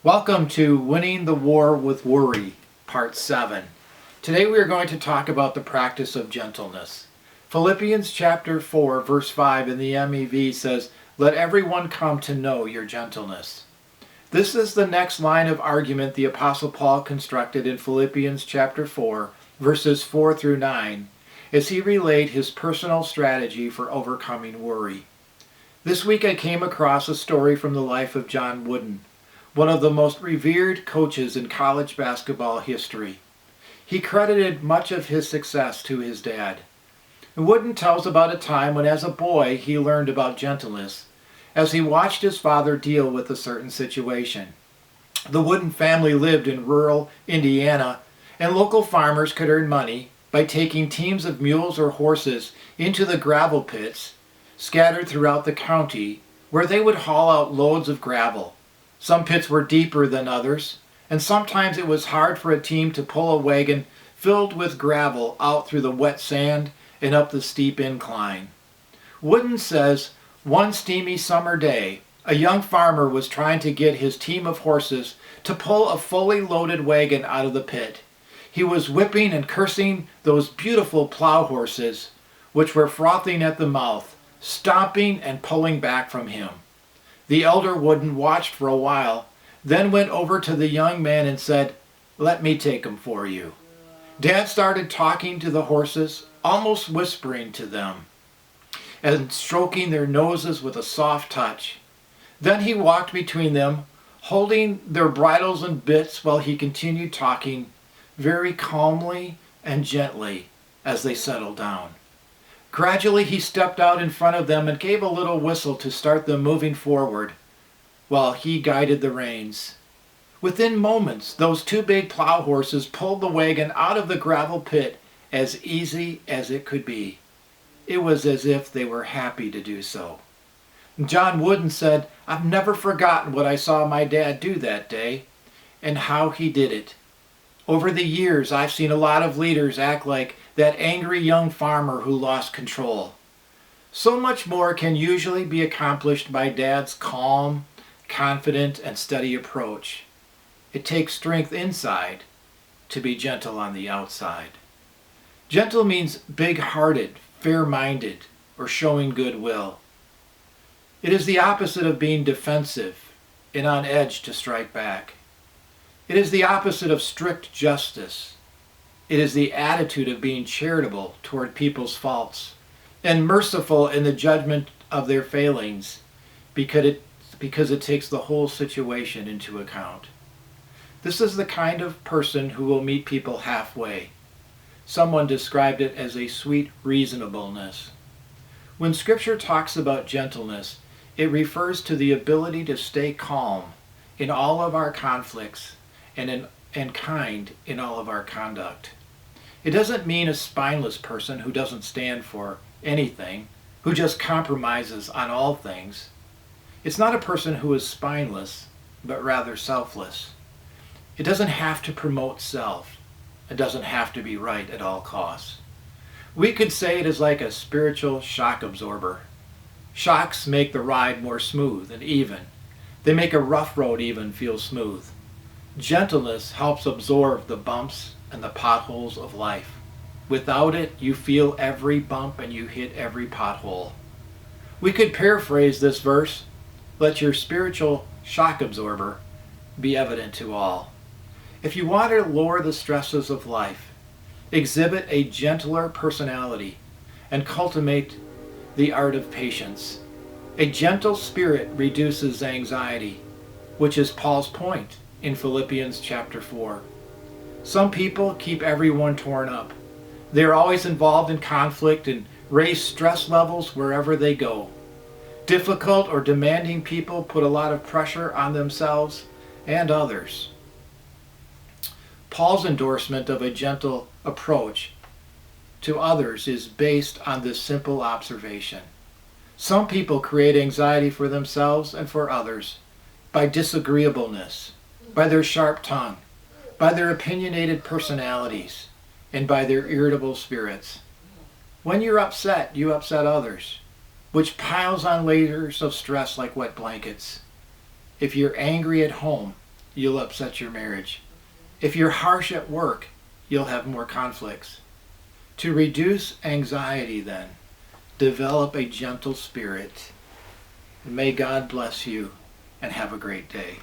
Welcome to Winning the War with Worry, Part 7. Today we are going to talk about the practice of gentleness. Philippians chapter 4, verse 5 in the MEV says, "Let everyone come to know your gentleness." This is the next line of argument the Apostle Paul constructed in Philippians chapter 4, verses 4 through 9, as he relayed his personal strategy for overcoming worry. This week I came across a story from the life of John Wooden, one of the most revered coaches in college basketball history. He credited much of his success to his dad. Wooden tells about a time when as a boy he learned about gentleness as he watched his father deal with a certain situation. The Wooden family lived in rural Indiana, and local farmers could earn money by taking teams of mules or horses into the gravel pits scattered throughout the county, where they would haul out loads of gravel. Some pits were deeper than others, and sometimes it was hard for a team to pull a wagon filled with gravel out through the wet sand and up the steep incline. Wooden says, one steamy summer day, a young farmer was trying to get his team of horses to pull a fully loaded wagon out of the pit. He was whipping and cursing those beautiful plow horses, which were frothing at the mouth, stomping and pulling back from him. The elder Wooden watched for a while, then went over to the young man and said, "Let me take him for you." Dad started talking to the horses, almost whispering to them, and stroking their noses with a soft touch. Then he walked between them, holding their bridles and bits while he continued talking, very calmly and gently as they settled down. Gradually he stepped out in front of them and gave a little whistle to start them moving forward while he guided the reins. Within moments, those two big plow horses pulled the wagon out of the gravel pit as easy as it could be. It was as if they were happy to do so. John Wooden said, "I've never forgotten what I saw my dad do that day and how he did it. Over the years, I've seen a lot of leaders act like that angry young farmer who lost control. So much more can usually be accomplished by Dad's calm, confident, and steady approach. It takes strength inside to be gentle on the outside." Gentle means big-hearted, fair-minded, or showing goodwill. It is the opposite of being defensive and on edge to strike back. It is the opposite of strict justice. It is the attitude of being charitable toward people's faults and merciful in the judgment of their failings because it takes the whole situation into account. This is the kind of person who will meet people halfway. Someone described it as a sweet reasonableness. When Scripture talks about gentleness, it refers to the ability to stay calm in all of our conflicts and kind in all of our conduct. It doesn't mean a spineless person who doesn't stand for anything, who just compromises on all things. It's not a person who is spineless, but rather selfless. It doesn't have to promote self. It doesn't have to be right at all costs. We could say it is like a spiritual shock absorber. Shocks make the ride more smooth and even. They make a rough road even feel smooth. Gentleness helps absorb the bumps and the potholes of life. Without it, you feel every bump and you hit every pothole. We could paraphrase this verse, "Let your spiritual shock absorber be evident to all." If you want to lower the stresses of life, exhibit a gentler personality and cultivate the art of patience. A gentle spirit reduces anxiety, which is Paul's point in Philippians chapter 4. Some people keep everyone torn up. They are always involved in conflict and raise stress levels wherever they go. Difficult or demanding people put a lot of pressure on themselves and others. Paul's endorsement of a gentle approach to others is based on this simple observation. Some people create anxiety for themselves and for others by disagreeableness, by their sharp tongue, by their opinionated personalities, and by their irritable spirits. When you're upset, you upset others, which piles on layers of stress like wet blankets. If you're angry at home, you'll upset your marriage. If you're harsh at work, you'll have more conflicts. To reduce anxiety, then, develop a gentle spirit. May God bless you, and have a great day.